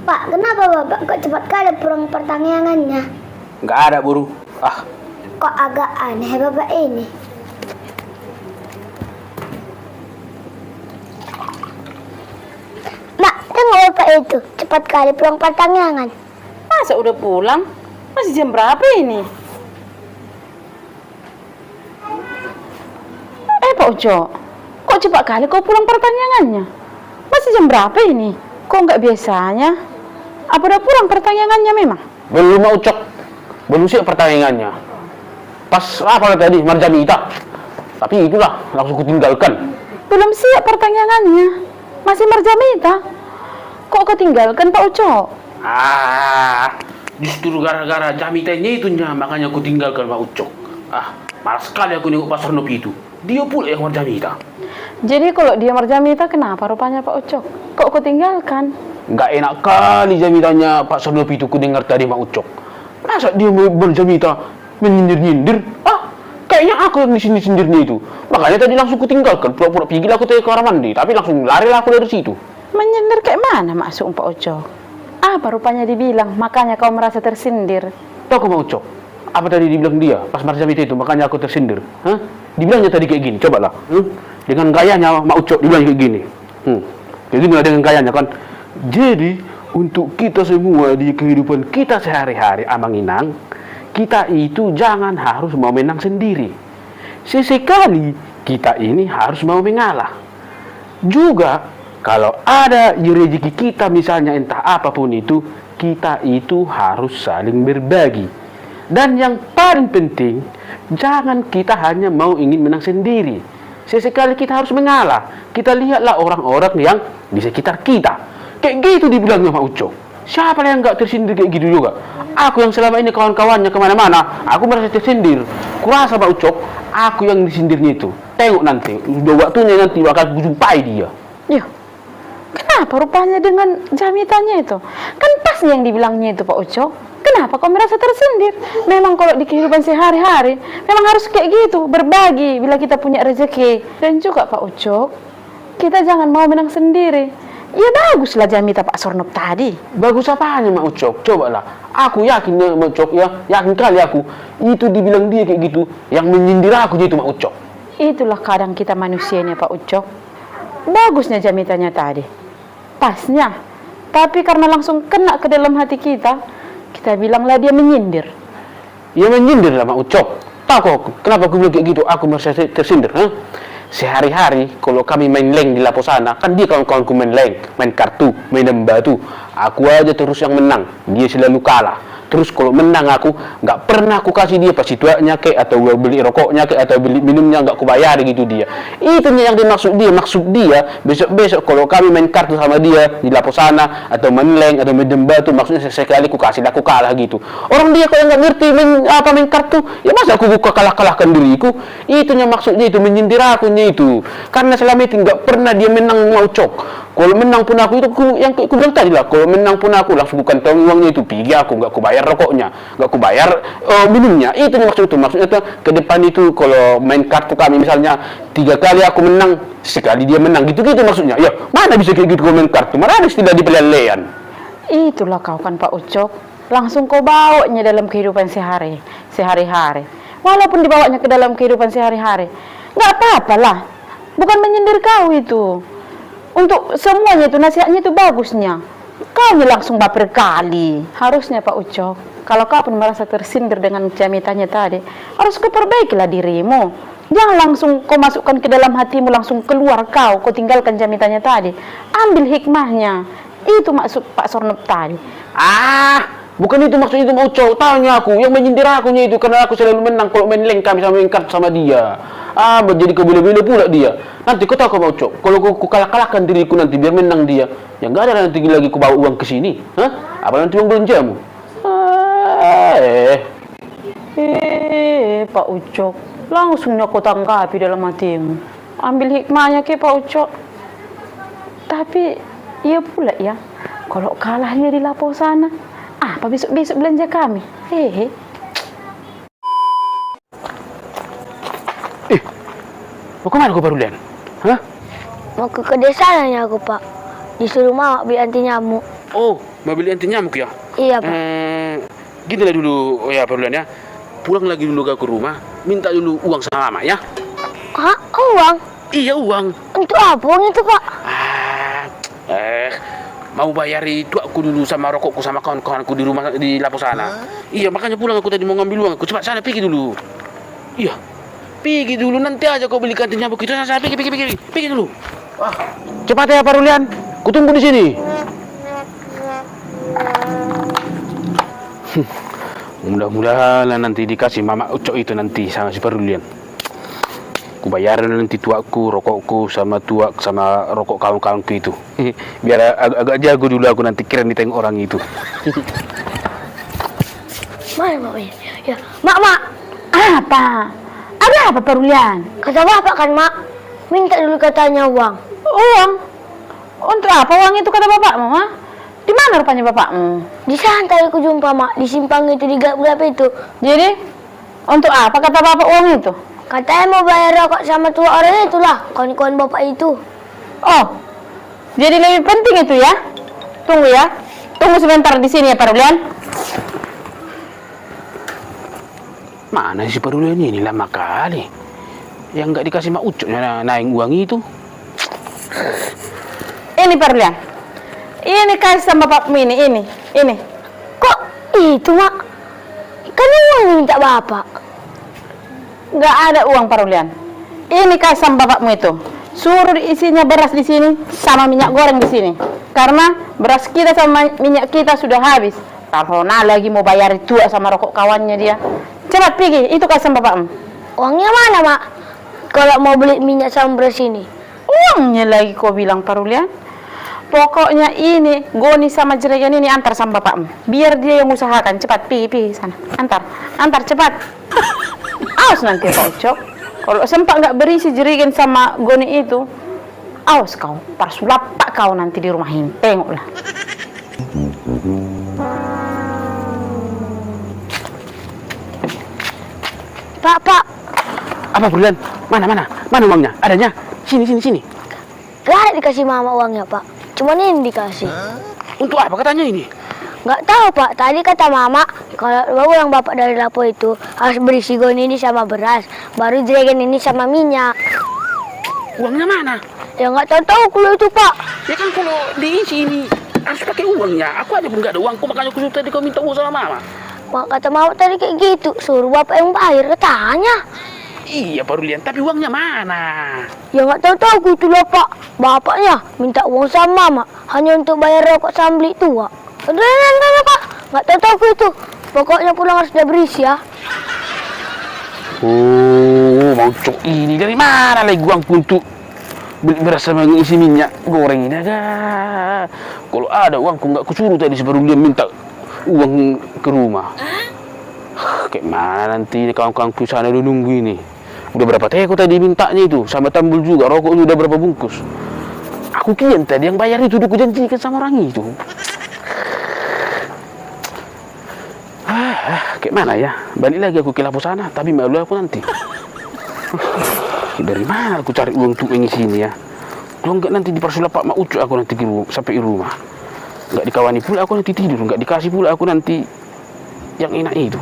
Pak, kenapa Bapak kok cepat kali pulang pertanyaan-nya? Nggak ada, Buru. Kok agak aneh Bapak ini? Nak, tengok Bapak itu, cepat kali pulang pertanyaan. Masa udah pulang? Masih jam berapa ini? Pak Ujo, kok cepat kali kau pulang pertanyaannya? Masih jam berapa ini? Kok nggak biasanya? Apa udah pulang pertanyaannya memang? Belum, Mak Ucok. Belum siap pertandingannya. Pas apa tadi, Marjanita. Tapi itulah, langsung kutinggalkan. Belum siap pertanyaannya. Masih Marjamita. Kok kau tinggalkan Pak Ujo? Justru gara-gara Jamitanya itunya, makanya aku tinggalkan Pak Ucok. Malas sekali aku nengok Pak Sarnop itu. Dia pula yang Marjamita. Jadi kalau dia Marjamita, kenapa rupanya Pak Ucok? Kok kau tinggalkan? Nggak enak kali Jamitanya Pak Sarnop itu ku dengar tadi Pak Ucok. Masa dia Marjamita menyindir-nyindir? Kayaknya aku yang disindir-sindirnya itu. Makanya tadi langsung ku tinggalkan. Pura-pura pergi aku tadi ke kamar mandi, tapi langsung lari aku dari situ. Menyindir kayak mana maksud Pak Ucok? Apa rupanya dibilang, makanya kau merasa tersindir? Tahu Pak Ucok? Apa tadi dibilang dia pas Marjamita itu, makanya aku tersindir? Dibilangnya tadi kayak gini, cobalah. Dengan gayanya Mak Ucok dibilang kayak gini. Kayak gini lah dengan gayanya kan. Jadi untuk kita semua di kehidupan kita sehari-hari Amang Inang, kita itu jangan harus mau menang sendiri. Sesekali kita ini harus mau mengalah. Juga kalau ada rezeki kita misalnya entah apapun itu, kita itu harus saling berbagi. Dan yang paling penting, jangan kita hanya mau ingin menang sendiri. Sesekali kita harus mengalah. Kita lihatlah orang-orang yang di sekitar kita. Kayak gitu dibilangnya Mak Ucok. Siapa yang nggak tersindir kayak gitu juga? Aku yang selama ini kawan-kawannya kemana-mana, aku merasa tersindir. Kurasa Mak Ucok, aku yang disindirnya itu. Tengok nanti, udah waktunya nanti bakal jumpai dia. Yuh, kenapa rupanya dengan Jamitanya itu? Kan pas yang dibilangnya itu Pak Ucok. Kenapa kau merasa tersindir? Memang kalau di kehidupan sehari-hari, memang harus kayak gitu, berbagi bila kita punya rezeki. Dan juga Pak Ucok, kita jangan mau menang sendiri. Ya baguslah Jamita Pak Sarnop tadi. Bagus apanya Mak Ucok? Cobalah. Aku yakin Mak Ucok ya, yakin kali aku. Itu dibilang dia kayak gitu, yang menyindir aku itu Mak Ucok. Itulah kadang kita manusianya Pak Ucok. Bagusnya Jamitanya tadi. Pasnya. Tapi karena langsung kena ke dalam hati kita bilanglah dia menyindir. Ya menyindir lah Mak Ucok. Tahu kok kenapa aku bilang kayak gitu? Aku merasa tersindir. Sehari-hari kalau kami main leng di Lapo sana, kan dia kawan-kawanku main leng, main kartu, main batu. Aku aja terus yang menang, dia selalu kalah. Terus kalau menang aku nggak pernah aku kasih dia pasituanya kek, atau beli rokoknya kek, atau beli minumnya nggak aku bayar gitu dia. Itu yang dimaksud dia. Maksud dia besok-besok kalau kami main kartu sama dia di Lapo sana, atau main leng atau main batu, maksudnya sekali aku kasih aku kalah gitu. Orang dia kalau nggak ngerti main kartu, ya masa aku buka kalah-kalahkan diriku. Itunya maksudnya itu menyindir akunya itu. Karena selama itu nggak pernah dia menang Mau Cok. Kalau menang pun aku itu yang aku bilang tadi lah, kalau menang pun aku langsung bukan tahu uangnya itu pergi aku, nggak aku bayar rokoknya, nggak aku bayar minumnya. Itu maksudnya itu ke depan itu kalau main kartu kami misalnya 3 kali aku menang, sekali dia menang gitu maksudnya. Ya mana bisa kayak gitu kalau main kartu, mana harus tidak dipelelean. Itulah kau kan Pak Ucok, langsung kau bawanya dalam kehidupan sehari-hari. Walaupun dibawanya ke dalam kehidupan sehari-hari, nggak apa-apalah. Bukan menyindir kau itu. Untuk semuanya itu nasihatnya itu bagusnya. Kau langsung baper kali. Harusnya Pak Ucok, kalau kau pun merasa tersindir dengan Jamitanya tadi, harus kau perbaikilah dirimu. Jangan langsung kau masukkan ke dalam hatimu, langsung keluar kau tinggalkan Jamitanya tadi. Ambil hikmahnya. Itu maksud Pak Sarnop tadi. Bukan itu maksudnya itu Mau Cok. Tanya aku, yang menyindir akunya itu karena aku selalu menang kalau main leng kami sama main kartu sama dia. Menjadi kebele-bele pula dia. Nanti kau tahu Mau Cok, kalau aku kalah-kalahkan diriku nanti biar menang dia, ya nggak ada nanti lagi aku bawa uang ke sini. Apa nanti uang belanjamu? Pak Ucok, langsung kau tanggapi dalam hatimu. Ambil hikmahnya ke Pak Ucok. Tapi iya pula ya, kalau kalah dia di Lapo sana, apa besok-besok belanja kami? Mau kemana kau baru lihat? Mau ke kedesaannya aku, Pak. Disuruh Mama beli anti nyamuk. Oh, mau beli anti nyamuk ya? Iya, Pak. Gini lah dulu, ya Pak Rulian ya. Pulang lagi dulu ke rumah, minta dulu uang sama Mama ya. Hah? Uang? Iya uang. Untuk apa uang itu, Pak? Mau bayar itu aku dulu sama rokokku sama kawan-kawanku di rumah di Lapo sana. Iya, makanya pulang aku tadi mau ngambil uang. Aku cepat sana pergi dulu. Iya. Pergi dulu, nanti aja kau beli kantin nyamuk itu. Sana pergi dulu. Wah, cepat ya Pak Rulian. Kutunggu di sini. Mudah-mudahan nanti dikasih Mama Ucok itu nanti sama si Pak Rulian. Ku bayarin nanti tuaku, rokokku sama tuak sama rokok kawan-kawanku itu. Biar agak jago dulu aku nanti keren ditengok orang itu. Mana Mak? Ya, Mak. Apa? Ada apa Pak Rulian? Kata Bapak kan, Mak. Minta dulu katanya uang. Uang? Untuk apa uang itu kata bapakmu, Mama? Di mana rupanya bapakmu? Di sana tadi aku jumpa, Mak. Di simpang itu, di gelap-gelap itu. Jadi, untuk apa kata bapak uang itu? Katanya mau bayar rokok sama tua orang itulah. Kawan-kawan Bapak itu. Oh, jadi lebih penting itu ya? Tunggu ya. Tunggu sebentar di sini ya Pak Rulian. Mana si Pak Rulian ini lama kali. Yang nggak dikasih Mak Ucok naik uang itu. Ini Pak Rulian. Ini kasih sama bapakmu ini. Kok itu, Mak? Kan uang yang minta Bapak. Nggak ada uang Pak Rulian. Ini kasih sama bapakmu itu. Suruh isinya beras di sini sama minyak goreng di sini. Karena beras kita sama minyak kita sudah habis. Kalau lagi mau bayar itu sama rokok kawannya dia. Cepat pergi, itu kasih sama bapakmu. Uangnya mana, Mak? Kalau mau beli minyak sama beras ini. Uangnya lagi kau bilang Pak Rulian. Pokoknya ini Goni sama Jerigen ini antar sama bapakmu. Biar dia yang usahakan. Cepat pergi sana. Antar cepat. Awas nanti Pak Ucok. Kalau sempat nggak berisi Jerigen sama Goni itu, awas kau. Parsulapak kau nanti di rumah ini. Tengoklah. Pak. Apa Rulian? Mana uangnya? Adanya? Sini. Gak ada dikasih Mama uangnya, Pak. Cuman ini dikasih. Untuk apa katanya ini? Nggak tahu, Pak. Tadi kata Mama, kalau uang Bapak dari Lapo itu harus berisi Goni ini sama beras, baru Jerigen ini sama minyak. Uangnya mana? Ya nggak tahu kalau itu, Pak. Ya kan kalau diisi ini harus pakai uangnya. Aku aja pun nggak ada uangku, makanya aku suruh tadi kau minta uang sama Mama. Mak kata Mama tadi kayak gitu, suruh Bapak yang bayar katanya. Iya Pak Rulian, tapi uangnya mana? Ya nggak tahu itu loh, Pak. Bapaknya minta uang sama Mama hanya untuk bayar rokok sama beli tua. Udah, Pak. Nggak tahu itu. Pokoknya pulang harus udah berisi ya. Oh, mau cok ini dari mana lagi uangku untuk beli beras sama isi minyak goreng ini agak. Kalau ada uangku nggak kusuruh tadi sebelum dia minta uang ke rumah. Kayak mana nanti kawan-kawanku sana udah nunggu ini. Udah berapa teko tadi mintanya itu sama tambul juga rokok udah berapa bungkus. Aku kian tadi yang bayar itu udah kujanjikan sama orang itu. Kayak mana ya? Balik lagi aku ke Lapo sana, tapi malu aku nanti. Dari mana aku cari uang untuk yang sini ya? Kalau enggak nanti dipersulah Pak Mak Ucok aku nanti sampai di rumah. Enggak dikawani pula aku nanti tidur, enggak dikasih pula aku nanti yang enak itu.